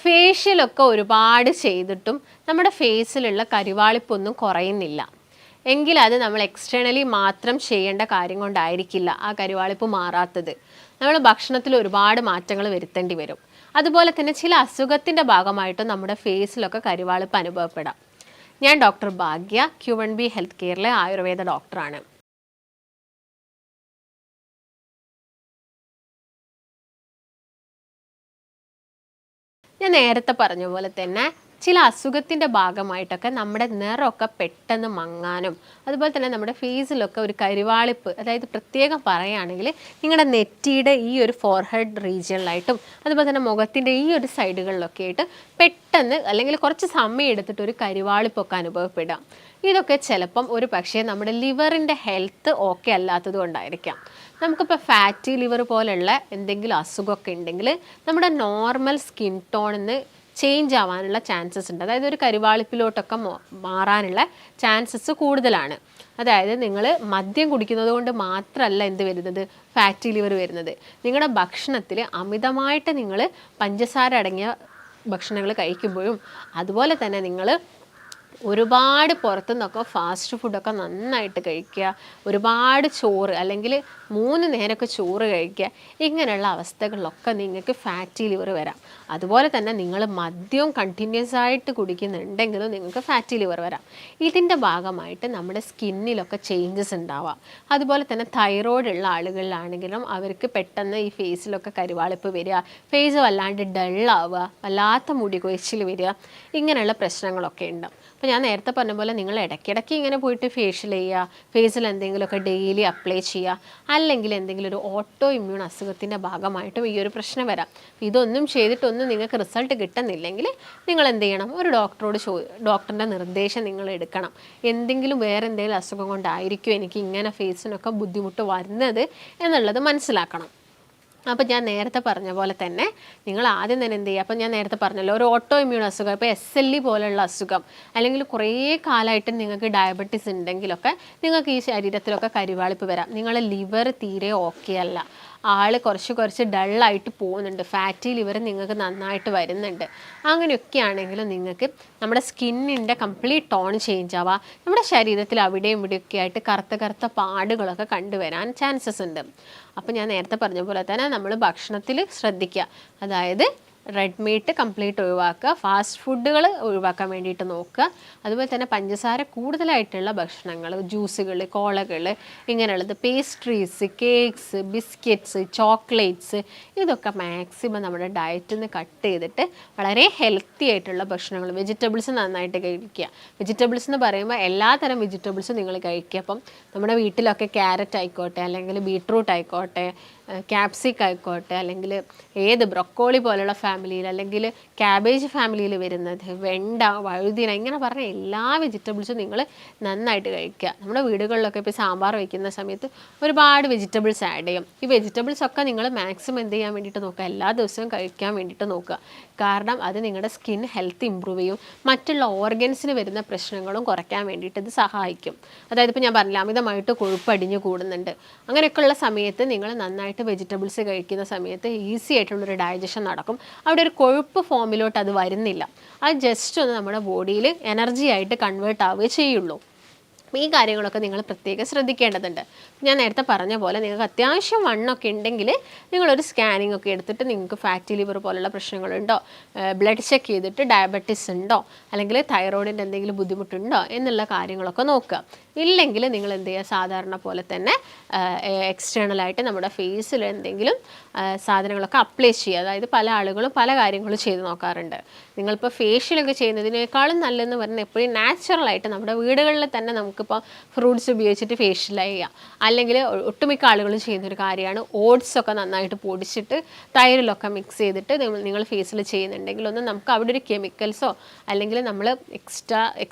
ഫേഷ്യലൊക്കെ ഒരുപാട് ചെയ്തിട്ടും നമ്മുടെ ഫേസിലുള്ള കരിവാളിപ്പൊന്നും കുറയുന്നില്ല എങ്കിൽ അത് നമ്മൾ എക്സ്റ്റേണലി മാത്രം ചെയ്യേണ്ട കാര്യം കൊണ്ടായിരിക്കില്ല ആ കരിവാളിപ്പ് മാറാത്തത്. നമ്മൾ ഭക്ഷണത്തിൽ ഒരുപാട് മാറ്റങ്ങൾ വരുത്തേണ്ടി വരും. അതുപോലെ തന്നെ ചില അസുഖത്തിൻ്റെ ഭാഗമായിട്ടും നമ്മുടെ ഫേസിലൊക്കെ കരിവാളിപ്പ് അനുഭവപ്പെടാം. ഞാൻ ഡോക്ടർ ഭാഗ്യ, Q1B ഹെൽത്ത് കെയറിലെ ആയുർവേദ ഡോക്ടറാണ്. ഞാൻ നേരത്തെ പറഞ്ഞ പോലെ തന്നെ ചില അസുഖത്തിൻ്റെ ഭാഗമായിട്ടൊക്കെ നമ്മുടെ നിറമൊക്കെ പെട്ടെന്ന് മങ്ങാനും അതുപോലെ തന്നെ നമ്മുടെ ഫേസിലൊക്കെ ഒരു കരിവാളിപ്പ്, അതായത് പ്രത്യേകം പറയുകയാണെങ്കിൽ നിങ്ങളുടെ നെറ്റിയുടെ ഈ ഒരു ഫോർഹെഡ് റീജിയനിലായിട്ടും അതുപോലെ തന്നെ മുഖത്തിൻ്റെ ഈ ഒരു സൈഡുകളിലൊക്കെ ആയിട്ട് പെട്ടെന്ന് അല്ലെങ്കിൽ കുറച്ച് സമയം എടുത്തിട്ട് ഒരു കരിവാളിപ്പൊക്കെ അനുഭവപ്പെടാം. ഇതൊക്കെ ചിലപ്പം ഒരു പക്ഷേ നമ്മുടെ ലിവറിൻ്റെ ഹെൽത്ത് ഓക്കെ അല്ലാത്തത് കൊണ്ടായിരിക്കാം. നമുക്കിപ്പോൾ ഫാറ്റി ലിവർ പോലുള്ള എന്തെങ്കിലും അസുഖമൊക്കെ ഉണ്ടെങ്കിൽ നമ്മുടെ നോർമൽ സ്കിൻ ടോണിന്ന് ചേഞ്ച് ആവാനുള്ള ചാൻസസ് ഉണ്ട്. അതായത് ഒരു കരിവാളിപ്പിലോട്ടൊക്കെ മാറാനുള്ള ചാൻസസ് കൂടുതലാണ്. അതായത് നിങ്ങൾ മദ്യം കുടിക്കുന്നത് കൊണ്ട് മാത്രമല്ല എന്ത് വരുന്നത്, ഫാറ്റി ലിവർ വരുന്നത്. നിങ്ങളുടെ ഭക്ഷണത്തിൽ അമിതമായിട്ട് നിങ്ങൾ പഞ്ചസാര അടങ്ങിയ ഭക്ഷണങ്ങൾ കഴിക്കുമ്പോഴും അതുപോലെ തന്നെ നിങ്ങൾ ഒരുപാട് പുറത്തു നിന്നൊക്കെ ഫാസ്റ്റ് ഫുഡൊക്കെ നന്നായിട്ട് കഴിക്കുക, ഒരുപാട് ചോറ് അല്ലെങ്കിൽ 3 നേരമൊക്കെ ചോറ് കഴിക്കുക, ഇങ്ങനെയുള്ള അവസ്ഥകളിലൊക്കെ നിങ്ങൾക്ക് ഫാറ്റി ലിവർ വരാം. അതുപോലെ തന്നെ നിങ്ങൾ മദ്യവും കണ്ടിന്യൂസ് ആയിട്ട് കുടിക്കുന്നുണ്ടെങ്കിലും നിങ്ങൾക്ക് ഫാറ്റി ലിവർ വരാം. ഇതിൻ്റെ ഭാഗമായിട്ട് നമ്മുടെ സ്കിന്നിലൊക്കെ ചേഞ്ചസ് ഉണ്ടാവാം. അതുപോലെ തന്നെ തൈറോയ്ഡ് ഉള്ള ആളുകളിലാണെങ്കിലും അവർക്ക് പെട്ടെന്ന് ഈ ഫേസിലൊക്കെ കരിവാളിപ്പ് വരിക, ഫേസ് വല്ലാണ്ട് ഡള്ളാവുക, വല്ലാത്ത മുടി കൊഴിച്ചിൽ വരിക, ഇങ്ങനെയുള്ള പ്രശ്നങ്ങളൊക്കെ ഉണ്ട്. അപ്പോൾ ഞാൻ നേരത്തെ പറഞ്ഞ പോലെ നിങ്ങൾ ഇടയ്ക്കിടയ്ക്ക് ഇങ്ങനെ പോയിട്ട് ഫേഷ്യൽ ചെയ്യുക, ഫേസിൽ എന്തെങ്കിലുമൊക്കെ ഡെയിലി അപ്ലൈ ചെയ്യുക, അല്ലെങ്കിൽ എന്തെങ്കിലും ഒരു ഓട്ടോ ഇമ്മ്യൂൺ അസുഖത്തിൻ്റെ ഭാഗമായിട്ടും ഈ ഒരു പ്രശ്നം വരാം. ഇതൊന്നും ചെയ്തിട്ടൊന്നും നിങ്ങൾക്ക് റിസൾട്ട് കിട്ടുന്നില്ലെങ്കിൽ നിങ്ങൾ എന്ത് ചെയ്യണം, ഒരു ഡോക്ടറിൻ്റെ നിർദ്ദേശം നിങ്ങൾ എടുക്കണം. എന്തെങ്കിലും വേറെ എന്തെങ്കിലും അസുഖം കൊണ്ടായിരിക്കും എനിക്ക് ഇങ്ങനെ ഫേസിനൊക്കെ ബുദ്ധിമുട്ട് വരുന്നത് എന്നുള്ളത് മനസ്സിലാക്കണം. അപ്പോൾ ഞാൻ നേരത്തെ പറഞ്ഞ പോലെ തന്നെ നിങ്ങൾ ആദ്യം തന്നെ എന്ത് ചെയ്യുക, അപ്പോൾ ഞാൻ നേരത്തെ പറഞ്ഞല്ലോ ഒരു ഓട്ടോ ഇമ്മ്യൂൺ അസുഖം, ഇപ്പോൾ SLE പോലുള്ള അസുഖം, അല്ലെങ്കിൽ കുറേ കാലമായിട്ട് നിങ്ങൾക്ക് ഡയബറ്റീസ് ഉണ്ടെങ്കിലൊക്കെ നിങ്ങൾക്ക് ഈ ശരീരത്തിലൊക്കെ കരിവാളിപ്പ് വരാം. നിങ്ങളുടെ ലിവർ തീരെ ഓക്കെ അല്ല, ആൾ കുറച്ച് ഡള്ളായിട്ട് പോകുന്നുണ്ട്, ഫാറ്റി ലിവർ നിങ്ങൾക്ക് നന്നായിട്ട് വരുന്നുണ്ട്. അങ്ങനെയൊക്കെ ആണെങ്കിലും നിങ്ങൾക്ക് നമ്മുടെ സ്കിന്നിൻ്റെ കംപ്ലീറ്റ് ടോൺ ചേഞ്ച് ആവാം. നമ്മുടെ ശരീരത്തിൽ അവിടെയും ഇവിടെയൊക്കെ ആയിട്ട് കറുത്ത പാടുകളൊക്കെ കണ്ടുവരാൻ ചാൻസസ് ഉണ്ട്. അപ്പോൾ ഞാൻ നേരത്തെ പറഞ്ഞ പോലെ തന്നെ നമ്മൾ ഭക്ഷണത്തിൽ ശ്രദ്ധിക്കുക. അതായത് റെഡ് മീറ്റ് കംപ്ലീറ്റ് ഒഴിവാക്കുക, ഫാസ്റ്റ് ഫുഡുകൾ ഒഴിവാക്കാൻ വേണ്ടിയിട്ട് നോക്കുക. അതുപോലെ തന്നെ പഞ്ചസാര കൂടുതലായിട്ടുള്ള ഭക്ഷണങ്ങൾ, ജ്യൂസുകൾ, കോളകൾ, ഇങ്ങനെയുള്ളത്, പേസ്ട്രീസ്, കേക്ക്സ്, ബിസ്ക്കറ്റ്സ്, ചോക്ലേറ്റ്സ്, ഇതൊക്കെ മാക്സിമം നമ്മുടെ ഡയറ്റിൽ നിന്ന് കട്ട് ചെയ്തിട്ട് വളരെ ഹെൽത്തി ആയിട്ടുള്ള ഭക്ഷണങ്ങൾ, വെജിറ്റബിൾസ് നന്നായിട്ട് കഴിക്കുക. വെജിറ്റബിൾസ് എന്ന് പറയുമ്പോൾ എല്ലാതരം വെജിറ്റബിൾസും നിങ്ങൾ കഴിക്കുക. അപ്പം നമ്മുടെ വീട്ടിലൊക്കെ ക്യാരറ്റ് ആയിക്കോട്ടെ, അല്ലെങ്കിൽ ബീട്രൂട്ട് ആയിക്കോട്ടെ, ക്യാപ്സിക്കം ആയിക്കോട്ടെ, അല്ലെങ്കിൽ ഏത് ബ്രൊക്കോളി പോലുള്ള ഫാമിലിയിൽ, അല്ലെങ്കിൽ ക്യാബേജ് ഫാമിലിയിൽ വരുന്നത്, വെണ്ട, വഴുതിന, ഇങ്ങനെ പറഞ്ഞ എല്ലാ വെജിറ്റബിൾസും നിങ്ങൾ നന്നായിട്ട് കഴിക്കുക. നമ്മുടെ വീടുകളിലൊക്കെ ഇപ്പോൾ സാമ്പാർ വയ്ക്കുന്ന സമയത്ത് ഒരുപാട് വെജിറ്റബിൾസ് ആഡ് ചെയ്യും. ഈ വെജിറ്റബിൾസൊക്കെ നിങ്ങൾ മാക്സിമം എന്ത് ചെയ്യാൻ വേണ്ടിയിട്ട് നോക്കുക, എല്ലാ ദിവസവും കഴിക്കാൻ വേണ്ടിയിട്ട് നോക്കുക. കാരണം അത് നിങ്ങളുടെ സ്കിൻ ഹെൽത്ത് ഇമ്പ്രൂവ് ചെയ്യും, മറ്റുള്ള ഓർഗൻസിന് വരുന്ന പ്രശ്നങ്ങളും കുറയ്ക്കാൻ വേണ്ടിയിട്ട് ഇത് സഹായിക്കും. അതായത് ഇപ്പോൾ ഞാൻ പറഞ്ഞില്ല, അമിതമായിട്ട് കൊഴുപ്പ് അടിഞ്ഞു കൂടുന്നുണ്ട്, അങ്ങനെയൊക്കെയുള്ള സമയത്ത് നിങ്ങൾ നന്നായിട്ട് വെജിറ്റബിൾസ് കഴിക്കുന്ന സമയത്ത് ഈസി ആയിട്ടുള്ളൊരു ഡൈജഷൻ നടക്കും. അവിടെ ഒരു കൊഴുപ്പ് ഫോമിലോട്ട് അത് വരുന്നില്ല, അത് ജസ്റ്റ് ഒന്ന് നമ്മുടെ ബോഡിയിൽ എനർജി ആയിട്ട് കൺവേർട്ട് ആവുകയേ ചെയ്യുള്ളൂ. ഈ കാര്യങ്ങളൊക്കെ നിങ്ങൾ പ്രത്യേകം ശ്രദ്ധിക്കേണ്ടതുണ്ട്. ഞാൻ നേരത്തെ പറഞ്ഞ പോലെ നിങ്ങൾക്ക് അത്യാവശ്യം വണ്ണമൊക്കെ ഉണ്ടെങ്കിൽ നിങ്ങളൊരു സ്കാനിങ് ഒക്കെ എടുത്തിട്ട് നിങ്ങൾക്ക് ഫാറ്റി ലിവർ പോലുള്ള പ്രശ്നങ്ങളുണ്ടോ, ബ്ലഡ് ചെക്ക് ചെയ്തിട്ട് ഡയബറ്റീസ് ഉണ്ടോ, അല്ലെങ്കിൽ തൈറോയിഡിൻ്റെ എന്തെങ്കിലും ബുദ്ധിമുട്ടുണ്ടോ എന്നുള്ള കാര്യങ്ങളൊക്കെ നോക്കുക. ഇല്ലെങ്കിൽ നിങ്ങൾ എന്ത് ചെയ്യുക, സാധാരണ പോലെ തന്നെ എക്സ്റ്റേണലായിട്ട് നമ്മുടെ ഫേസിൽ എന്തെങ്കിലും സാധനങ്ങളൊക്കെ അപ്ലൈ ചെയ്യുക. അതായത് പല ആളുകളും പല കാര്യങ്ങളും ചെയ്ത് നോക്കാറുണ്ട്. നിങ്ങളിപ്പോൾ ഫേഷ്യലൊക്കെ ചെയ്യുന്നതിനേക്കാളും നല്ലതെന്ന് പറഞ്ഞാൽ എപ്പോഴും നാച്ചുറലായിട്ട് നമ്മുടെ വീടുകളിൽ തന്നെ നമുക്കിപ്പോൾ ഫ്രൂട്ട്സ് ഉപയോഗിച്ചിട്ട് ഫേഷ്യൽ ചെയ്യുക. അല്ലെങ്കിൽ ഒട്ടുമിക്ക ആളുകളും ചെയ്യുന്നൊരു കാര്യമാണ് ഓട്സൊക്കെ നന്നായിട്ട് പൊടിച്ചിട്ട് തൈരിലൊക്കെ മിക്സ് ചെയ്തിട്ട് നിങ്ങൾ ഫേസിൽ ചെയ്യുന്നുണ്ടെങ്കിൽ ഒന്നും നമുക്ക് അവിടെ ഒരു കെമിക്കൽസോ അല്ലെങ്കിൽ നമ്മൾ എക്സ്ട്രാ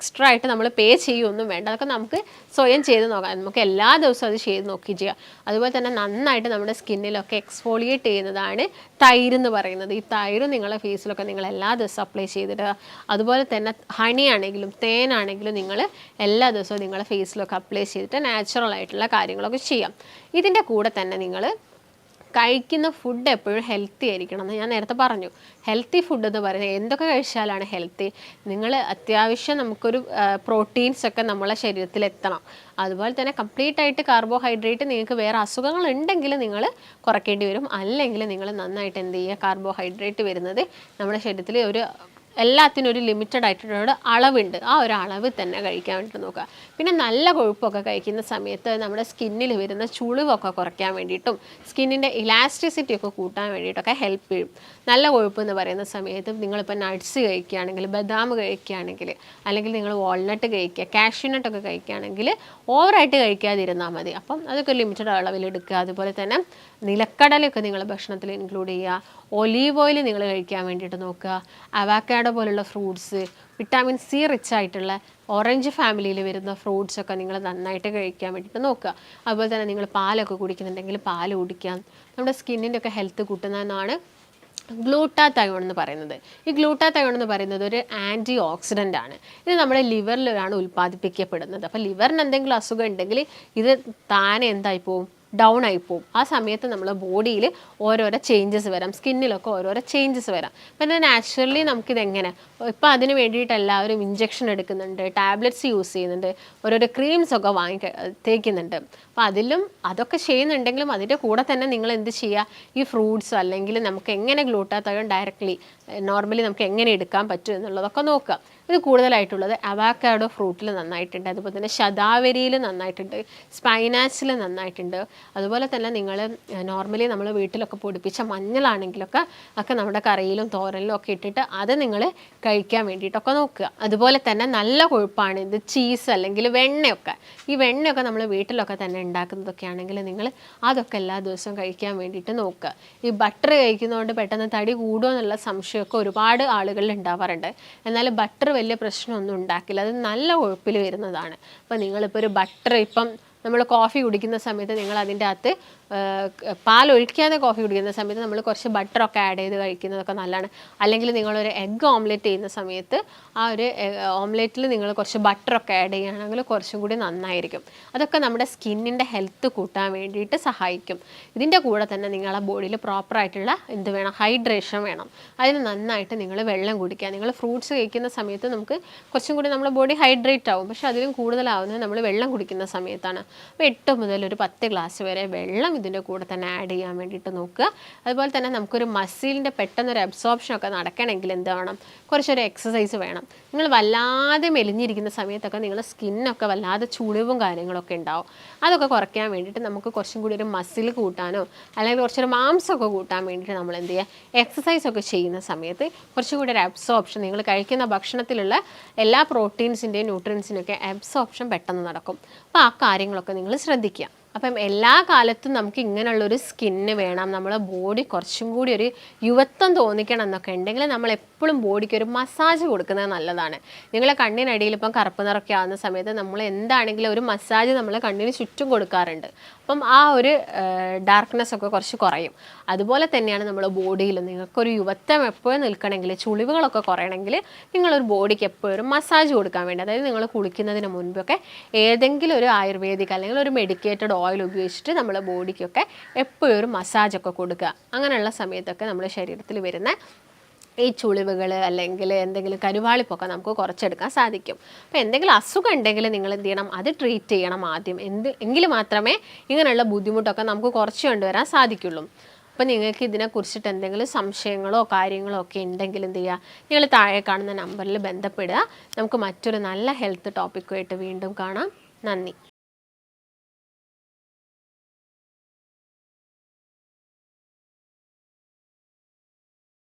ആയിട്ട് നമ്മൾ പേ ചെയ്യുകയൊന്നും വേണ്ട. അതൊക്കെ നമുക്ക് സ്വയം ചെയ്ത് നോക്കാം. നമുക്ക് എല്ലാ ദിവസവും അത് ചെയ്ത് നോക്കി ചെയ്യാം. അതുപോലെ തന്നെ നന്നായിട്ട് നമ്മുടെ സ്കിന്നിലൊക്കെ എക്സ്ഫോളിയേറ്റ് ചെയ്യുന്നതാണ് തൈര് എന്ന് പറയുന്നത്. ഈ തൈര് നിങ്ങളെ ഫേസിലൊക്കെ നിങ്ങൾ എല്ലാ ദിവസവും അപ്ലൈ ചെയ്തിട്ട്, അതുപോലെ തന്നെ ഹണി ആണെങ്കിലും തേനാണെങ്കിലും നിങ്ങൾ എല്ലാ ദിവസവും നിങ്ങളെ ഫേസിലൊക്കെ അപ്ലൈ ചെയ്തിട്ട് നാച്ചുറൽ ആയിട്ടുള്ള കാര്യങ്ങളൊക്കെ ചെയ്യാം. ഇതിൻ്റെ കൂടെ തന്നെ നിങ്ങൾ കഴിക്കുന്ന ഫുഡ് എപ്പോഴും ഹെൽത്തി ആയിരിക്കണം എന്ന് ഞാൻ നേരത്തെ പറഞ്ഞു. ഹെൽത്തി ഫുഡ് എന്ന് പറയുന്നത് എന്തൊക്കെ കഴിച്ചാലാണ് ഹെൽത്തി? നിങ്ങൾ അത്യാവശ്യം നമുക്കൊരു പ്രോട്ടീൻസൊക്കെ നമ്മളെ ശരീരത്തിൽ എത്തണം. അതുപോലെ തന്നെ കംപ്ലീറ്റ് ആയിട്ട് കാർബോഹൈഡ്രേറ്റ് നിങ്ങൾക്ക് വേറെ അസുഖങ്ങൾ ഉണ്ടെങ്കിൽ നിങ്ങൾ കുറയ്ക്കേണ്ടി വരും. അല്ലെങ്കിൽ നിങ്ങൾ നന്നായിട്ട് എന്ത് ചെയ്യുക, കാർബോഹൈഡ്രേറ്റ് വരുന്നത് നമ്മുടെ ശരീരത്തിൽ എല്ലാത്തിനും ഒരു ലിമിറ്റഡ് ആയിട്ടുള്ള അളവുണ്ട്. ആ ഒരു അളവ് തന്നെ കഴിക്കാൻ വേണ്ടിയിട്ട് നോക്കുക. പിന്നെ നല്ല കൊഴുപ്പൊക്കെ കഴിക്കുന്ന സമയത്ത് നമ്മുടെ സ്കിന്നിൽ വരുന്ന ചുളിവൊക്കെ കുറയ്ക്കാൻ വേണ്ടിയിട്ടും സ്കിന്നിൻ്റെ ഇലാസ്റ്റിസിറ്റി ഒക്കെ കൂട്ടാൻ വേണ്ടിയിട്ടൊക്കെ ഹെൽപ്പ് ചെയ്യും. നല്ല കൊഴുപ്പ് എന്ന് പറയുന്ന സമയത്ത് നിങ്ങളിപ്പോൾ നട്ട്സ് കഴിക്കുകയാണെങ്കിൽ, ബദാം കഴിക്കുകയാണെങ്കിൽ, അല്ലെങ്കിൽ നിങ്ങൾ വാൾനട്ട് കഴിക്കുക, കാഷ്യൂനട്ടൊക്കെ കഴിക്കുകയാണെങ്കിൽ ഓവറായിട്ട് കഴിക്കാതിരുന്നാൽ മതി. അപ്പം അതൊക്കെ ഒരു ലിമിറ്റഡ് അളവിലെടുക്കുക. അതുപോലെ തന്നെ നിലക്കടലൊക്കെ നിങ്ങൾ ഭക്ഷണത്തിൽ ഇൻക്ലൂഡ് ചെയ്യുക. ഒലീവ് ഓയിൽ നിങ്ങൾ കഴിക്കാൻ വേണ്ടിയിട്ട് നോക്കുക. അവക്കാഡോ പോലുള്ള ഫ്രൂട്ട്സ്, വിറ്റാമിൻ സി റിച്ച് ആയിട്ടുള്ള ഓറഞ്ച് ഫാമിലിയിൽ വരുന്ന ഫ്രൂട്ട്സൊക്കെ നിങ്ങൾ നന്നായിട്ട് കഴിക്കാൻ വേണ്ടിയിട്ട് നോക്കുക. അതുപോലെ തന്നെ നിങ്ങൾ പാലൊക്കെ കുടിക്കുന്നുണ്ടെങ്കിൽ പാൽ കുടിക്കാം. നമ്മുടെ സ്കിന്നിൻ്റെ ഒക്കെ ഹെൽത്ത് കൂട്ടുന്നതെന്നാണ് ഗ്ലൂട്ടാതയോൺ എന്ന് പറയുന്നത്. ഈ ഗ്ലൂട്ടാതയോൺ എന്ന് പറയുന്നത് ഒരു ആൻറ്റി ഓക്സിഡൻ്റ് ആണ്. ഇത് നമ്മുടെ ലിവറിലാണ് ഉൽപ്പാദിപ്പിക്കപ്പെടുന്നത്. അപ്പോൾ ലിവറിന് എന്തെങ്കിലും അസുഖം ഉണ്ടെങ്കിൽ ഇത് താനെ എന്തായി പോവും, ഡൗൺ ആയി പോകും. ആ സമയത്ത് നമ്മൾ ബോഡിയിൽ ഓരോരോ ചേഞ്ചസ് വരാം, സ്കിന്നിലൊക്കെ ഓരോരോ ചേഞ്ചസ് വരാം. അപ്പം ഇത് നാച്ചുറലി നമുക്കിതെങ്ങനെ, ഇപ്പം അതിന് വേണ്ടിയിട്ട് എല്ലാവരും ഇഞ്ചക്ഷൻ എടുക്കുന്നുണ്ട്, ടാബ്ലറ്റ്സ് യൂസ് ചെയ്യുന്നുണ്ട്, ഓരോരോ ക്രീംസൊക്കെ തേക്കുന്നുണ്ട്. അപ്പോൾ അതൊക്കെ ചെയ്യുന്നുണ്ടെങ്കിലും അതിൻ്റെ കൂടെ തന്നെ നിങ്ങൾ എന്ത് ചെയ്യുക, ഈ ഫ്രൂട്ട്സ് അല്ലെങ്കിൽ നമുക്ക് എങ്ങനെ ഗ്ലൂട്ടാതയോൺ ഡയറക്റ്റ്ലി നോർമലി നമുക്ക് എങ്ങനെ എടുക്കാൻ പറ്റും എന്നുള്ളതൊക്കെ നോക്കുക. ഇത് കൂടുതലായിട്ടുള്ളത് അവക്കാഡോ ഫ്രൂട്ടിൽ നന്നായിട്ടുണ്ട്, അതുപോലെ തന്നെ ശതാവരിയിൽ നന്നായിട്ടുണ്ട്, സ്പൈനാച്ചിൽ നന്നായിട്ടുണ്ട്. അതുപോലെ തന്നെ നിങ്ങൾ നോർമലി നമ്മൾ വീട്ടിലൊക്കെ പൊടിപ്പിച്ച മഞ്ഞളാണെങ്കിലൊക്കെ നമ്മുടെ കറിയിലും തോരനിലും ഒക്കെ ഇട്ടിട്ട് അത് നിങ്ങൾ കഴിക്കാൻ വേണ്ടിയിട്ടൊക്കെ നോക്കുക. അതുപോലെ തന്നെ നല്ല കൊഴുപ്പാണ് ഇത് ചീസ് അല്ലെങ്കിൽ വെണ്ണയൊക്കെ. ഈ വെണ്ണയൊക്കെ നമ്മൾ വീട്ടിലൊക്കെ തന്നെ ഉണ്ടാക്കുന്നതൊക്കെ ആണെങ്കിൽ നിങ്ങൾ അതൊക്കെ എല്ലാ ദിവസവും കഴിക്കാൻ വേണ്ടിയിട്ട് നോക്കുക. ഈ ബട്ടർ കഴിക്കുന്നതുകൊണ്ട് പെട്ടെന്ന് തടി കൂടുമോ എന്നുള്ള സംശയമൊക്കെ ഒരുപാട് ആളുകളിൽ ഉണ്ടാവാറുണ്ട്. എന്നാൽ ബട്ടർ വലിയ പ്രശ്നമൊന്നും ഉണ്ടാക്കില്ല, അത് നല്ല കൊഴുപ്പിൽ വരുന്നതാണ്. അപ്പോൾ നിങ്ങളിപ്പോൾ ഒരു ബട്ടർ, ഇപ്പം നമ്മൾ കോഫി കുടിക്കുന്ന സമയത്ത് നിങ്ങൾ അതിൻ്റെ അകത്ത് പാലൊഴിക്കാതെ കോഫി കുടിക്കുന്ന സമയത്ത് നമ്മൾ കുറച്ച് ബട്ടറൊക്കെ ആഡ് ചെയ്ത് കഴിക്കുന്നതൊക്കെ നല്ലതാണ്. അല്ലെങ്കിൽ നിങ്ങളൊരു എഗ്ഗ് ഓംലെറ്റ് ചെയ്യുന്ന സമയത്ത് ആ ഒരു ഓംലെറ്റിൽ നിങ്ങൾ കുറച്ച് ബട്ടറൊക്കെ ആഡ് ചെയ്യുകയാണെങ്കിൽ കുറച്ചും കൂടി നന്നായിരിക്കും. അതൊക്കെ നമ്മുടെ സ്കിന്നിൻ്റെ ഹെൽത്ത് കൂട്ടാൻ വേണ്ടിയിട്ട് സഹായിക്കും. ഇതിൻ്റെ കൂടെ തന്നെ നിങ്ങളെ ബോഡിയിൽ പ്രോപ്പറായിട്ടുള്ള എന്ത് വേണം, ഹൈഡ്രേഷൻ വേണം. അതിന് നന്നായിട്ട് നിങ്ങൾ വെള്ളം കുടിക്കുക. നിങ്ങൾ ഫ്രൂട്ട്സ് കഴിക്കുന്ന സമയത്ത് നമുക്ക് കുറച്ചും കൂടി നമ്മുടെ ബോഡി ഹൈഡ്രേറ്റ് ആവും. പക്ഷേ അതിലും കൂടുതലാവുന്നത് നമ്മൾ വെള്ളം കുടിക്കുന്ന സമയത്താണ്. അപ്പോൾ 8 മുതൽ ഒരു 10 ഗ്ലാസ് വരെ വെള്ളം ഇതിൻ്റെ കൂടെ തന്നെ ആഡ് ചെയ്യാൻ വേണ്ടിയിട്ട് നോക്കുക. അതുപോലെ തന്നെ നമുക്കൊരു മസിലിൻ്റെ പെട്ടെന്നൊരു അബ്സോർപ്ഷനൊക്കെ നടക്കണമെങ്കിൽ എന്ത് വേണം, കുറച്ചൊരു എക്സസൈസ് വേണം. നിങ്ങൾ വല്ലാതെ മെലിഞ്ഞിരിക്കുന്ന സമയത്തൊക്കെ നിങ്ങളുടെ സ്കിന്നൊക്കെ വല്ലാതെ ചുളിവും കാര്യങ്ങളൊക്കെ ഉണ്ടാവും. അതൊക്കെ കുറയ്ക്കാൻ വേണ്ടിയിട്ട് നമുക്ക് കുറച്ചും കൂടി ഒരു മസിൽ കൂട്ടാനോ അല്ലെങ്കിൽ കുറച്ചൊരു മാംസമൊക്കെ കൂട്ടാൻ വേണ്ടിയിട്ട് നമ്മൾ എന്ത് ചെയ്യുക, എക്സസൈസൊക്കെ ചെയ്യുന്ന സമയത്ത് കുറച്ചും കൂടി ഒരു അബ്സോർപ്ഷൻ, നിങ്ങൾ കഴിക്കുന്ന ഭക്ഷണത്തിലുള്ള എല്ലാ പ്രോട്ടീൻസിൻ്റെയും ന്യൂട്രിയൻസിൻ്റെയൊക്കെ അബ്സോർപ്ഷൻ പെട്ടെന്ന് നടക്കും. അപ്പോൾ ആ കാര്യങ്ങളൊക്കെ നിങ്ങൾ ശ്രദ്ധിക്കുക. അപ്പം എല്ലാ കാലത്തും നമുക്ക് ഇങ്ങനെയുള്ളൊരു സ്കിന്ന് വേണം, നമ്മളെ ബോഡി കുറച്ചും കൂടി ഒരു യുവത്വം തോന്നിക്കണം എന്നൊക്കെ ഉണ്ടെങ്കിൽ നമ്മൾ എപ്പോഴും ബോഡിക്ക് ഒരു മസാജ് കൊടുക്കുന്നത് നല്ലതാണ്. നിങ്ങളെ കണ്ണിനടിയിൽ ഇപ്പം കറുപ്പ് നിറമൊക്കെ ആവുന്ന സമയത്ത് നമ്മൾ എന്താണെങ്കിലും ഒരു മസാജ് നമ്മൾ കണ്ണിന് ചുറ്റും കൊടുക്കാറുണ്ട്. അപ്പം ആ ഒരു ഡാർക്ക്നെസ് ഒക്കെ കുറച്ച് കുറയും. അതുപോലെ തന്നെയാണ് നമ്മുടെ ബോഡിയിൽ നിങ്ങൾക്കൊരു യുവത്വം എപ്പോഴും നിൽക്കണമെങ്കിൽ, ചുളിവുകളൊക്കെ കുറയണമെങ്കിൽ നിങ്ങളൊരു ബോഡിക്ക് എപ്പോഴും മസാജ് കൊടുക്കാൻ വേണ്ടി, അതായത് നിങ്ങൾ കുളിക്കുന്നതിന് മുൻപൊക്കെ ഏതെങ്കിലും ഒരു ആയുർവേദിക് അല്ലെങ്കിൽ ഒരു മെഡിക്കേറ്റഡ് ഓയിൽ ഉപയോഗിച്ചിട്ട് നമ്മുടെ ബോഡിക്കൊക്കെ എപ്പോഴും ഒരു മസാജൊക്കെ കൊടുക്കുക. അങ്ങനെയുള്ള സമയത്തൊക്കെ നമ്മുടെ ശരീരത്തിൽ വരുന്ന ഈ ചുളിവുകൾ അല്ലെങ്കിൽ എന്തെങ്കിലും കരുവാളിപ്പൊക്കെ നമുക്ക് കുറച്ചെടുക്കാൻ സാധിക്കും. അപ്പോൾ എന്തെങ്കിലും അസുഖം ഉണ്ടെങ്കിൽ നിങ്ങൾ എന്ത് ചെയ്യണം, അത് ട്രീറ്റ് ചെയ്യണം ആദ്യം. എങ്കിൽ മാത്രമേ ഇങ്ങനെയുള്ള ബുദ്ധിമുട്ടൊക്കെ നമുക്ക് കുറച്ച് കൊണ്ടുവരാൻ സാധിക്കുള്ളൂ. അപ്പോൾ നിങ്ങൾക്ക് ഇതിനെക്കുറിച്ചിട്ട് എന്തെങ്കിലും സംശയങ്ങളോ കാര്യങ്ങളോ ഒക്കെ ഉണ്ടെങ്കിൽ എന്ത് ചെയ്യുക, നിങ്ങൾ താഴെ കാണുന്ന നമ്പറിൽ ബന്ധപ്പെടുക. നമുക്ക് മറ്റൊരു നല്ല ഹെൽത്ത് ടോപ്പിക്കുമായിട്ട് വീണ്ടും കാണാം. നന്ദി.